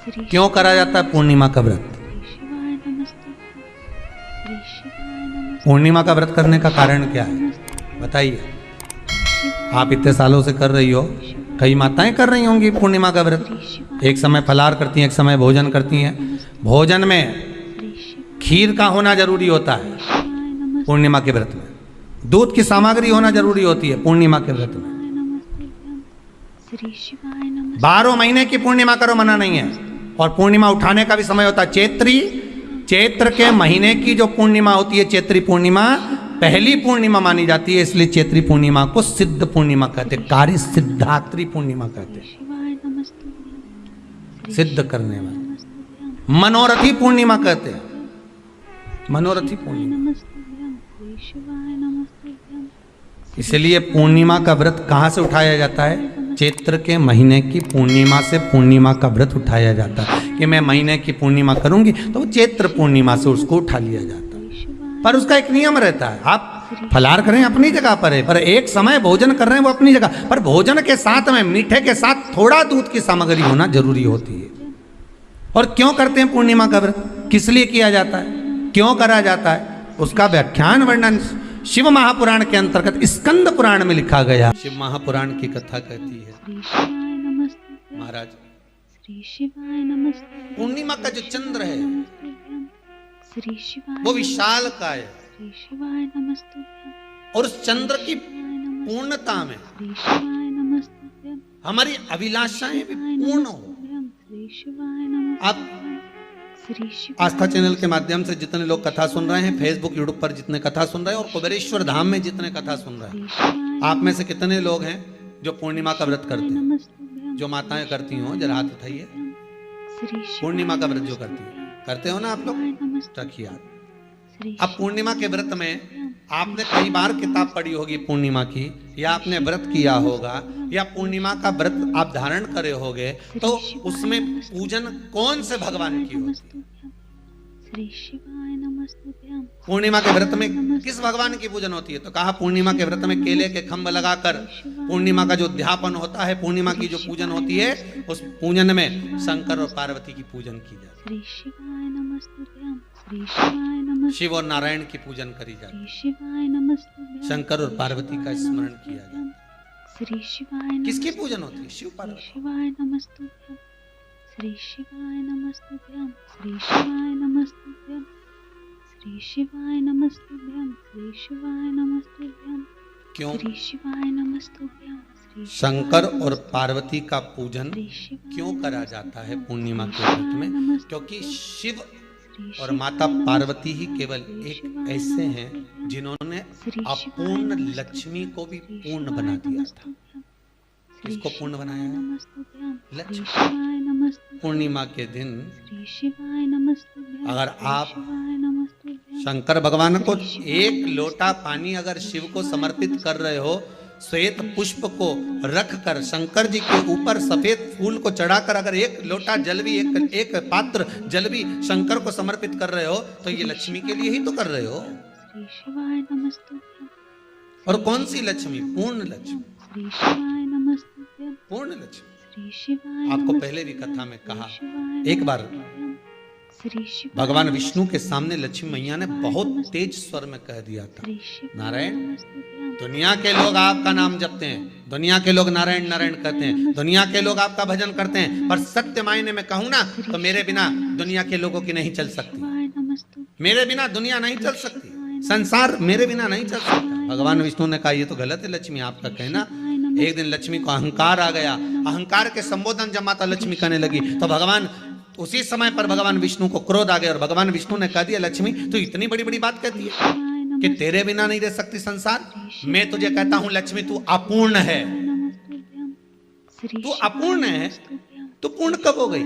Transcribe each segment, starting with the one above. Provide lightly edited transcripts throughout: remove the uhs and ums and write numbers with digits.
क्यों करा जाता है पूर्णिमा का व्रत? पूर्णिमा का व्रत करने का कारण क्या है बताइए? आप इतने सालों से कर रही हो, कई माताएं कर रही होंगी पूर्णिमा का व्रत। एक समय फलाहार करती हैं, एक समय भोजन करती हैं। भोजन में खीर का होना जरूरी होता है पूर्णिमा के व्रत में। दूध की सामग्री होना जरूरी होती है पूर्णिमा के व्रत में। 12 महीने की पूर्णिमा करो मना नहीं है। और पूर्णिमा उठाने का भी समय होता है चैत्री। चैत्र के महीने की जो पूर्णिमा होती है, चैत्री पूर्णिमा पहली पूर्णिमा मानी जाती है, इसलिए चैत्री पूर्णिमा को सिद्ध पूर्णिमा कहते हैं, कार्य सिद्धात्री पूर्णिमा कहते हैं, सिद्ध करने वाले। मनोरथी पूर्णिमा कहते हैं, मनोरथी पूर्णिमा। इसलिए पूर्णिमा का व्रत कहाँ से उठाया जाता है? चैत्र के महीने की पूर्णिमा से पूर्णिमा का व्रत उठाया जाता है कि मैं महीने की पूर्णिमा करूंगी तो वो चैत्र पूर्णिमा से उसको उठा लिया जाता है। पर उसका एक नियम रहता है, आप फलाहार करें अपनी जगह पर है, पर एक समय भोजन कर रहे हैं वो अपनी जगह पर। भोजन के साथ में मीठे के साथ थोड़ा दूध की सामग्री होना जरूरी होती है। और क्यों करते हैं पूर्णिमा का व्रत, किस लिए किया जाता है, क्यों करा जाता है, उसका व्याख्यान वर्णन शिव महापुराण के अंतर्गत स्कंद पुराण में लिखा गया। शिव महापुराण की कथा कहती है महाराज, पूर्णिमा का जो चंद्र है वो विशाल काय है और उस चंद्र की पूर्णता में हमारी अभिलाषाएं भी पूर्ण हो। आप आस्था चैनल के माध्यम से जितने लोग कथा सुन रहे हैं, फेसबुक यूट्यूब पर जितने कथा सुन रहे हैं और कुबेरेश्वर धाम में जितने कथा सुन रहे हैं, आप में से कितने लोग हैं जो पूर्णिमा का व्रत करते हैं? जो माताएं करती हो जरा हाथ उठाइए। पूर्णिमा का व्रत जो करते हो ना आप लोग, रखिए हाथ। अब पूर्णिमा के व्रत में आपने कई बार किताब पढ़ी होगी पूर्णिमा की, या आपने व्रत किया होगा, या पूर्णिमा का व्रत आप धारण करे होगे, तो उसमें पूजन कौन से भगवान की होती है? पूर्णिमा के व्रत में किस भगवान की पूजन होती है? तो कहा पूर्णिमा के व्रत में केले के खंभ लगाकर पूर्णिमा का जो उद्यापन होता है, पूर्णिमा की जो पूजन होती है, उस पूजन में शंकर और पार्वती की पूजन की जाती है। शिव और नारायण की पूजन करी जाती है, शंकर और पार्वती का स्मरण किया जाता है। किसकी पूजन होती है? शिव पार्वती। श्री शिवाय नमस्तुभ्यं, श्री शिवाय नमस्तुभ्यं, श्री शिवाय नमस्तुभ्यं, श्री शिवाय नमस्तुभ्यं। क्यों? श्री शिवाय नमस्तुभ्यं। शंकर और पार्वती का पूजन क्यों करा जाता है पूर्णिमा के व्रत में? क्योंकि शिव और माता पार्वती ही केवल एक ऐसे हैं जिन्होंने अपूर्ण लक्ष्मी को भी पूर्ण बना दिया था। किसको पूर्ण बनाया है? लक्ष्मी। पूर्णिमा के दिन अगर आप शंकर भगवान को एक लोटा पानी अगर शिव को समर्पित कर रहे हो, श्वेत पुष्प को रख कर शंकर जी के ऊपर सफेद फूल को चढ़ाकर अगर एक लोटा जल भी, एक पात्र जल भी शंकर को समर्पित कर रहे हो, तो ये लक्ष्मी के लिए ही तो कर रहे हो। और कौन सी लक्ष्मी? पूर्ण लक्ष्मी, पूर्ण लक्ष्मी। आपको पहले भी कथा में कहा, एक बार भगवान विष्णु के सामने लक्ष्मी मैया ने बहुत तेज स्वर में कह दिया था, नारायण, दुनिया के लोग आपका नाम जपते हैं, दुनिया के लोग नारायण नारायण कहते हैं, दुनिया के लोग आपका भजन करते हैं, पर सत्य मायने में कहूं ना तो मेरे बिना दुनिया के लोगों की नहीं चल सकती, मेरे बिना दुनिया नहीं चल सकती, संसार मेरे बिना नहीं चल सकता। भगवान विष्णु ने कहा ये तो गलत है लक्ष्मी आपका कहना। एक दिन लक्ष्मी को अहंकार आ गया, अहंकार के संबोधन जब माता लक्ष्मी करने लगी तो भगवान उसी समय पर भगवान विष्णु को क्रोध आ गया और भगवान विष्णु ने कह दिया, लक्ष्मी तू इतनी बड़ी बड़ी बात कहती है कि तेरे बिना नहीं रह सकती संसार। मैं तुझे कहता हूं लक्ष्मी तू अपूर्ण है, तू अपूर्ण है, तू पूर्ण कब हो गई?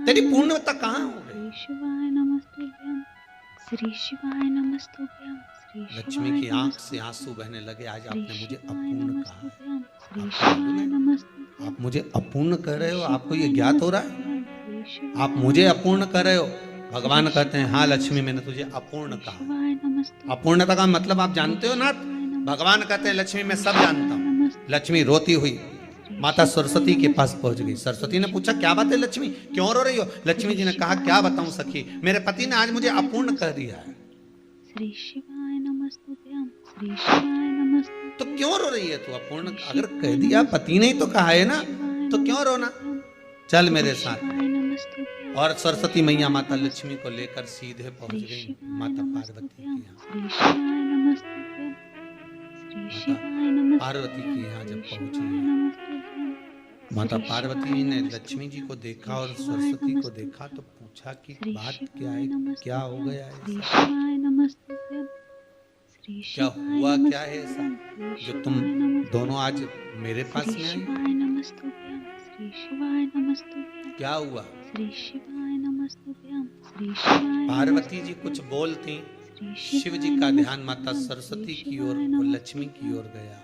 तेरी पूर्णता कहां हो गई? लक्ष्मी की आंख से आंसू बहने लगे। आज आपने मुझे अपूर्ण कहा, आप मुझे अपूर्ण कह रहे हो, आपको ये ज्ञात हो रहा है आप मुझे अपूर्ण कह रहे हो? भगवान कहते हैं हाँ लक्ष्मी मैंने तुझे अपूर्ण कहा। अपूर्णता का मतलब आप जानते हो ना? भगवान कहते हैं लक्ष्मी मैं सब जानता हूँ। लक्ष्मी रोती हुई माता सरस्वती के पास पहुंच गई। सरस्वती ने पूछा क्या बात है लक्ष्मी, क्यों रो रही हो? लक्ष्मी जी ने कहा क्या बताऊं सखी, मेरे पति ने आज मुझे अपूर्ण कह दिया है। श्री शिवाय नमस्तुभ्यं, श्री शिवाय नमस्तुभ्यं। तो क्यों रो रही है तू? अपूर्ण अगर कह दिया, पति ने ही तो कहा है ना, तो क्यों रोना? चल मेरे साथ। और सरस्वती मैया माता लक्ष्मी को लेकर सीधे पहुंच गई माता पार्वती के यहाँ। पार्वती के यहाँ जब पहुंची, माता पार्वती जी ने लक्ष्मी जी को देखा और सरस्वती को देखा तो पूछा कि बात क्या है, क्या हो गया है, क्या हुआ, क्या है ऐसा जो तुम दोनों आज मेरे पास में आई? क्या हुआ? पार्वती जी कुछ बोलती, शिव जी का ध्यान माता सरस्वती की ओर और लक्ष्मी की ओर गया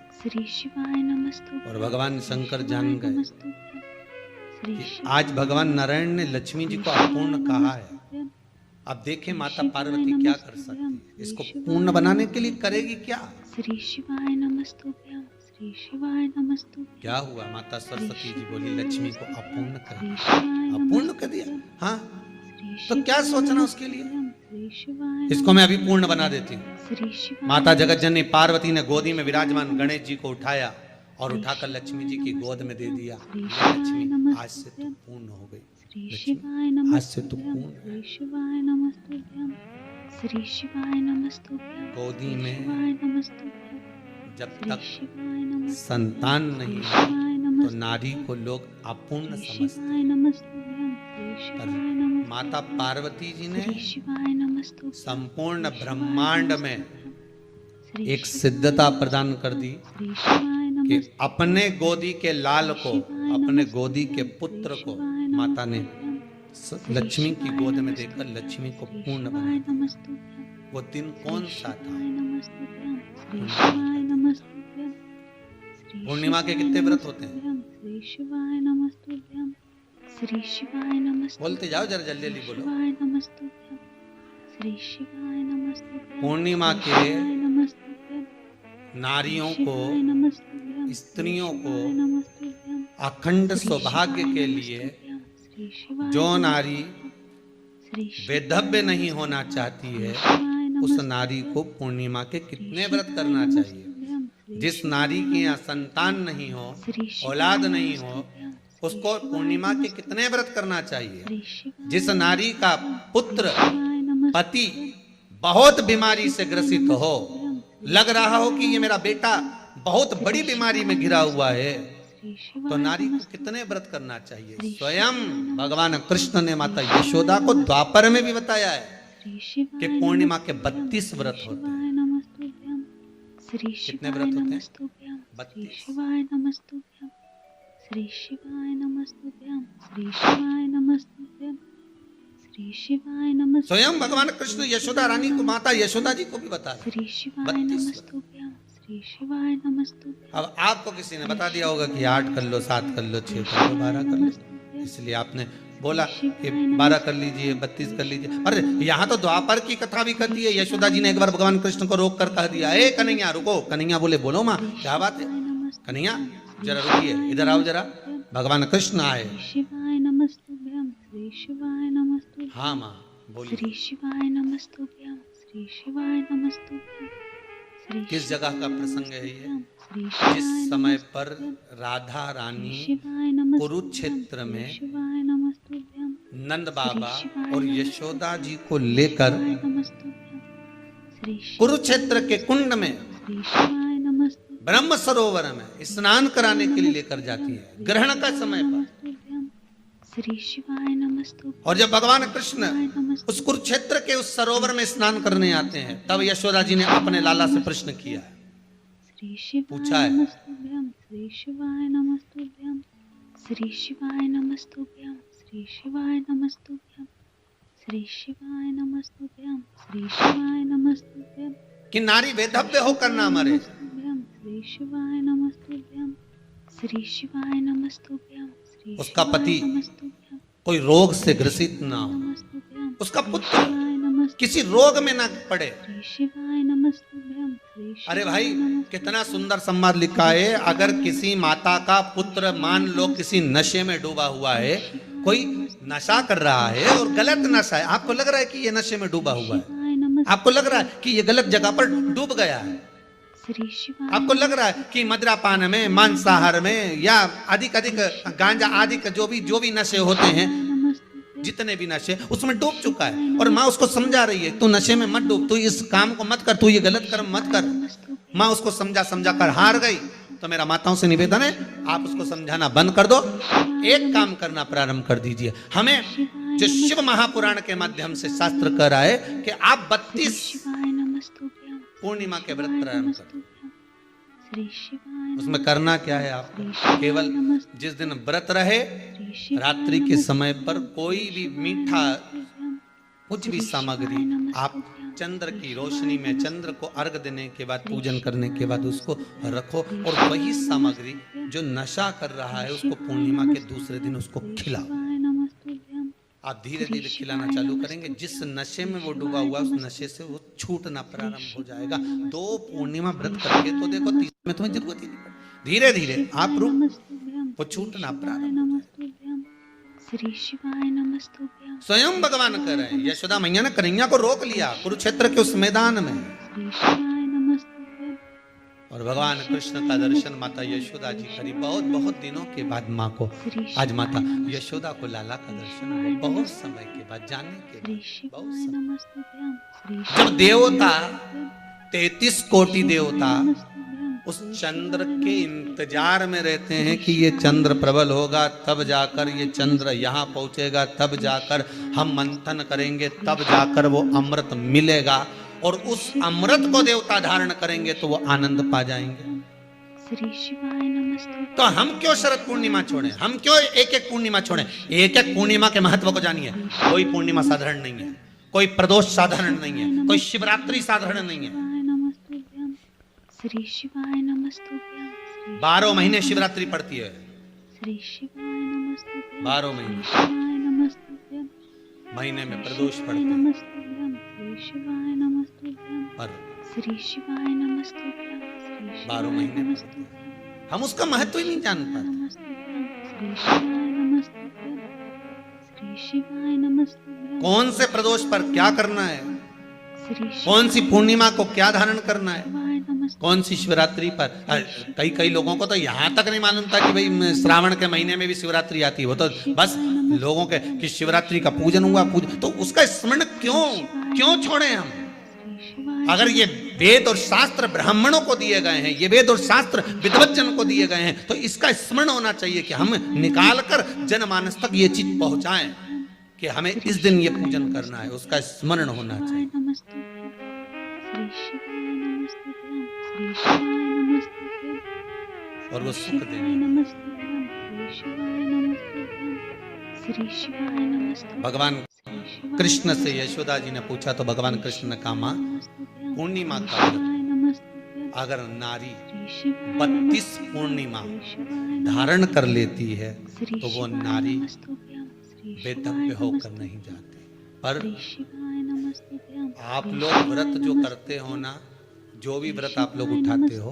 और भगवान शंकर जान गए कि आज भगवान नारायण ने लक्ष्मी जी को अपूर्ण कहा है। अब देखें माता पार्वती क्या कर सकती है, इसको पूर्ण बनाने के लिए करेगी क्या? श्री शिवाय नमस्तुभ्यं, श्री शिवाय नमस्तुभ्यं। क्या हुआ? माता सरस्वती जी बोली लक्ष्मी को अपूर्ण कर दिया। अपूर्ण कर दिया? हाँ, तो क्या सोचना उसके लिए, इसको मैं अभी पूर्ण बना देती हूँ। माता जगत जननी पार्वती ने गोदी में विराजमान गणेश जी को उठाया और उठाकर लक्ष्मी जी की गोद में दे दिया। लक्ष्मी आज से तू पूर्ण हो गई, आज से तू पूर्ण। गोदी में जब तक संतान नहीं तो नारी को लोग अपूर्ण समझते, पर माता पार्वती जी ने संपूर्ण ब्रह्मांड में एक सिद्धता प्रदान कर दी कि अपने गोदी के लाल को, अपने गोदी के पुत्र को माता ने लक्ष्मी की गोद में देकर लक्ष्मी को पूर्ण बनाया। वो दिन कौन सा था? पूर्णिमा के कितने व्रत होते हैं? बोलते जाओ जरा, जल्दी जल्दी बोलो। पूर्णिमा के नारियों को, स्त्रियों को अखंड सौभाग्य के लिए, जो नारी वैधव्य नहीं होना चाहती है उस नारी को पूर्णिमा के कितने व्रत करना चाहिए? जिस नारी के यहाँ संतान नहीं हो, औलाद नहीं हो, उसको पूर्णिमा के कितने व्रत करना चाहिए? जिस नारी का पुत्र, पति बहुत बीमारी से ग्रसित हो, लग रहा हो कि ये मेरा बेटा बहुत बड़ी बीमारी में घिरा हुआ है, तो नारी को कितने व्रत करना चाहिए? स्वयं भगवान कृष्ण ने माता यशोदा को द्वापर में भी बताया है कि पूर्णिमा के 32 व्रत होते हैं। कितने व्रत होते हैं? 32। श्री शिवाय नमस्तुभ्यं, श्री शिवाय नमस्तुभ्यं, श्री शिवाय नमस्तुभ्यं। स्वयं भगवान कृष्ण यशोदा रानी को, माता यशोदा जी को भी बताया। श्री शिवाय नमस्तुभ्यं, श्री शिवाय नमस्तुभ्यं। अब आपको किसी ने बता दिया होगा कि 8 कर लो, 7 कर लो, 6 कर लो, 12 कर लो, इसलिए आपने बोला कि 12 कर लीजिए, 32 कर लीजिए। अरे यहाँ तो द्वापर की कथा भी कहती है। यशोदा जी ने एक बार भगवान कृष्ण को रोक कर कह दिया, ए कन्हैया रुको। कन्हैया बोले बोलो माँ क्या बात है? कन्हैया जरा रुकिए, इधर आओ जरा। भगवान कृष्ण आए। शिवाय नमस्तुभ्यं, श्री शिवाय नमस्तुभ्यं। हाँ माँ बोलिए। श्री शिवाय नमस्तुभ्यं, श्री शिवाय नमस्तुभ्यं। किस जगह का प्रसंग है ये? जिस समय पर राधा रानी कुरुक्षेत्र में नंद बाबा और यशोदा जी को लेकर कुरुक्षेत्र के कुंड में, ब्रह्म सरोवर में स्नान कराने के लिए लेकर जाती है, ग्रहण का समय पर। और जब भगवान कृष्ण उस कुरुक्षेत्र के उस सरोवर में स्नान करने आते हैं, तब यशोदा जी ने अपने लाला से प्रश्न किया है, पूछा है, श्री शिवाय नमस्तुभ्यं, श्री शिवाय नमस्तुभ्यं, श्री शिवाय नमस्तुभ्यं, श्री शिवाय नमस्तुभ्यं, श्री शिवाय नमस्तुभ्यं। कि नारी वैधव्य होकर ना मरे। श्री शिवाय नमस्तुभ्यं, श्री शिवाय नमस्तुभ्यं। उसका पति कोई रोग से ग्रसित ना हो, उसका पुत्र किसी रोग में ना पड़े। श्री शिवाय नमस्तुभ्यं। अरे भाई कितना सुंदर संवाद लिखा है। अगर किसी माता का पुत्र मान लो किसी नशे में डूबा हुआ है, कोई नशा कर रहा है और गलत नशा है, आपको लग रहा है कि ये नशे में डूबा हुआ है, आपको लग रहा है कि ये गलत जगह पर डूब गया है, आपको लग रहा है कि मदिरापान में, मांसाहार में या अधिक गांजा आदि का जो भी नशे होते हैं, जितने भी नशे उसमें डूब चुका है। और माँ उसको समझा रही है, तू नशे में मत डूब, तू इस काम को मत कर, तू ये गलत कर्म मत कर। माँ उसको समझा कर हार गई। तो मेरा माताओं से निवेदन है, आप उसको समझाना बंद कर दो, एक काम करना प्रारंभ कर दीजिए। हमें जो शिव महापुराण के माध्यम से शास्त्र कह रहा है कि आप 32 पूर्णिमा के व्रत प्रारंभ करो। उसमें करना क्या है, आप केवल जिस दिन व्रत रहे रात्रि के समय पर कोई भी मीठा कुछ भी सामग्री आप चंद्र की रोशनी में, चंद्र को अर्घ देने के बाद, पूजन करने के बाद उसको रखो, और वही सामग्री जो नशा कर रहा है उसको पूर्णिमा के दूसरे दिन उसको खिलाओ। आप धीरे धीरे खिलाना चालू करेंगे, जिस नशे में वो डूबा हुआ उस नशे से वो छूटना प्रारंभ हो जाएगा। 2 पूर्णिमा व्रत करके तो देखो, 3 में तुम्हें जरूरत ही नहीं, धीरे धीरे आप वो छूटना प्रारंभ हो जाएगा। स्वयं भगवान कह रहे हैं, यशोदा मैया ने कन्हैया को रोक लिया कुरुक्षेत्र के उस मैदान में, और भगवान कृष्ण का दर्शन माता यशोदा जी करी। बहुत दिनों के बाद माँ को, आज माता यशोदा को लाला का दर्शन हुआ, बहुत समय के बाद, जाने के बाद, बहुत समय। जब देवता 33 कोटि देवता उस चंद्र के इंतजार में रहते हैं कि ये चंद्र प्रबल होगा, तब जाकर ये चंद्र यहाँ पहुंचेगा, तब जाकर हम मंथन करेंगे, तब जाकर वो अमृत मिलेगा, और उस अमृत को देवता धारण करेंगे तो वो आनंद पा जाएंगे। तो हम क्यों शरद पूर्णिमा छोड़ें, हम क्यों एक पूर्णिमा छोड़ें? एक पूर्णिमा के महत्व को जानिए। कोई पूर्णिमा साधारण नहीं है, कोई प्रदोष साधारण नहीं है, कोई शिवरात्रि साधारण नहीं है। 12 महीने शिवरात्रि पड़ती है, 12 महीने में प्रदोष पड़ते हैं, और 12 महीने हम उसका महत्व ही नहीं जान पाते। कौन से प्रदोष पर क्या करना है, कौन सी पूर्णिमा को क्या धारण करना है, कौन सी शिवरात्रि पर। कई लोगों को तो यहाँ तक नहीं मालूम था कि भाई श्रावण के महीने में भी शिवरात्रि आती है। वो तो बस लोगों के कि शिवरात्रि का पूजन हुआ, तो उसका स्मरण क्यों छोड़े हम? अगर ये वेद और शास्त्र ब्राह्मणों को दिए गए हैं, ये वेद और शास्त्र विद्वज्जन को दिए गए हैं, तो इसका स्मरण होना चाहिए कि हम निकाल कर जनमानस तक ये चीज पहुंचाएं कि हमें इस दिन ये पूजन करना है, उसका स्मरण होना चाहिए। और वो सुख देंगे। भगवान कृष्ण से यशोदा जी ने पूछा तो भगवान कृष्ण ने कहा, मां, पूर्णिमा का व्रत अगर नारी 32 पूर्णिमा धारण कर लेती है तो वो नारी बेदव्य होकर नहीं जाती। पर आप लोग व्रत जो करते हो ना, जो भी व्रत आप लोग उठाते हो,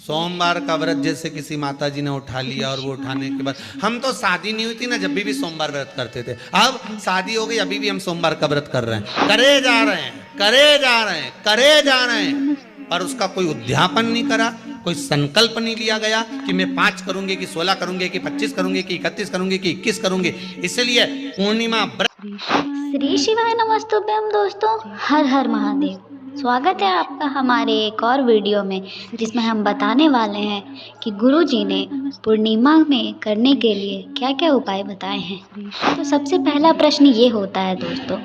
सोमवार का व्रत जैसे किसी माता जी ने उठा लिया और वो उठाने के बाद, हम तो शादी नहीं हुई थी ना जब भी सोमवार व्रत करते थे, अब शादी हो गई अभी भी हम सोमवार का व्रत कर रहे हैं, करे जा रहे हैं, पर उसका कोई उद्यापन नहीं करा, कोई संकल्प नहीं लिया गया कि मैं 5 करूंगी कि 16 करूंगी कि 25 करूंगी कि 31 करूंगी कि 21 करूंगी। इसलिए पूर्णिमा व्रत। श्री शिवाय नमस्तुभ्यम। दोस्तों, हर हर महादेव। स्वागत है आपका हमारे एक और वीडियो में, जिसमें हम बताने वाले हैं कि गुरु जी ने पूर्णिमा में करने के लिए क्या क्या उपाय बताए हैं। तो सबसे पहला प्रश्न ये होता है दोस्तों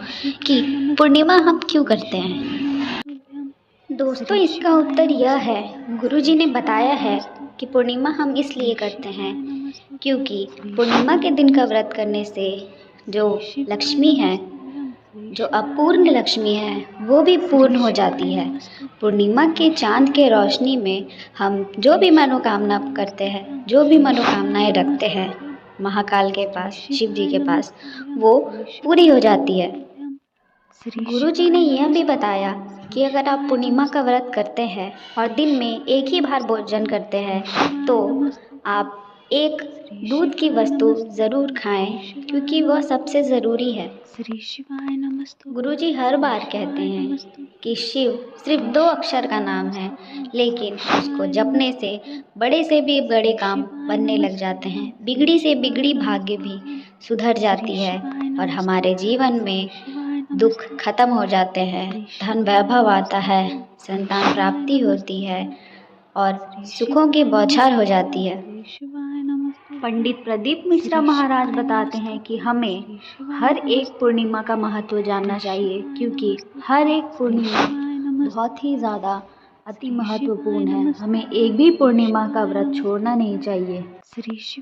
कि पूर्णिमा हम क्यों करते हैं। दोस्तों, इसका उत्तर यह है, गुरु जी ने बताया है कि पूर्णिमा हम इसलिए करते हैं क्योंकि पूर्णिमा के दिन का व्रत करने से जो लक्ष्मी है, जो अपूर्ण लक्ष्मी है, वो भी पूर्ण हो जाती है। पूर्णिमा के चांद के रोशनी में हम जो भी मनोकामना करते हैं, जो भी मनोकामनाएं रखते हैं महाकाल के पास, शिव जी के पास, वो पूरी हो जाती है। गुरुजी ने यह भी बताया कि अगर आप पूर्णिमा का व्रत करते हैं और दिन में एक ही बार भोजन करते हैं तो आप एक दूध की वस्तु ज़रूर खाएं क्योंकि वह सबसे ज़रूरी है। श्री शिवाय नमस्तुभ्यं। गुरुजी हर बार कहते हैं कि शिव सिर्फ 2 अक्षर का नाम है, लेकिन उसको जपने से बड़े से भी बड़े काम बनने लग जाते हैं। बिगड़ी से बिगड़ी भाग्य भी सुधर जाती है और हमारे जीवन में दुख खत्म हो जाते हैं, धन वैभव आता है, संतान प्राप्ति होती है और सुखों की बौछार हो जाती है। पंडित प्रदीप मिश्रा महाराज बताते हैं कि हमें हर एक पूर्णिमा का महत्व जानना चाहिए क्योंकि हर एक पूर्णिमा बहुत ही ज़्यादा अति महत्वपूर्ण है। हमें एक भी पूर्णिमा का व्रत छोड़ना नहीं चाहिए।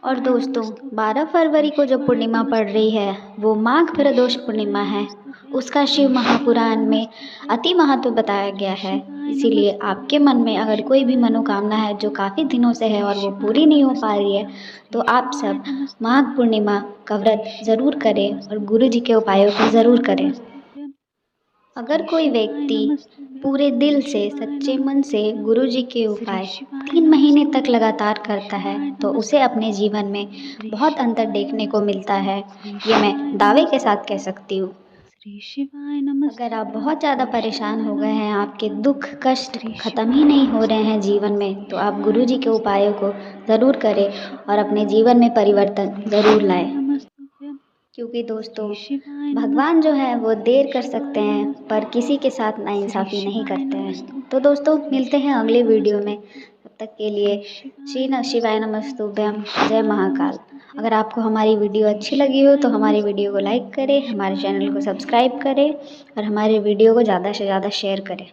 और दोस्तों 12 फरवरी को जो पूर्णिमा पड़ रही है वो माघ प्रदोष पूर्णिमा है। उसका शिव महापुराण में अति महत्व बताया गया है। इसीलिए आपके मन में अगर कोई भी मनोकामना है जो काफ़ी दिनों से है और वो पूरी नहीं हो पा रही है तो आप सब माघ पूर्णिमा का व्रत ज़रूर करें और गुरु जी के उपायों को ज़रूर करें। अगर कोई व्यक्ति पूरे दिल से सच्चे मन से गुरु जी के उपाय 3 महीने तक लगातार करता है तो उसे अपने जीवन में बहुत अंतर देखने को मिलता है। ये मैं दावे के साथ कह सकती हूँ। अगर आप बहुत ज़्यादा परेशान हो गए हैं, आपके दुख कष्ट ख़त्म ही नहीं हो रहे हैं जीवन में, तो आप गुरु जी के उपायों को ज़रूर करें और अपने जीवन में परिवर्तन ज़रूर लाएं। क्योंकि दोस्तों भगवान जो है वो देर कर सकते हैं पर किसी के साथ नाइंसाफ़ी नहीं करते हैं। तो दोस्तों मिलते हैं अगले वीडियो में, तब तक के लिए श्री शिवाय नमस्तुभ्यम। जय महाकाल। अगर आपको हमारी वीडियो अच्छी लगी हो तो हमारी वीडियो को लाइक करें, हमारे चैनल को सब्सक्राइब करें और हमारे वीडियो को ज़्यादा से ज़्यादा शेयर करें।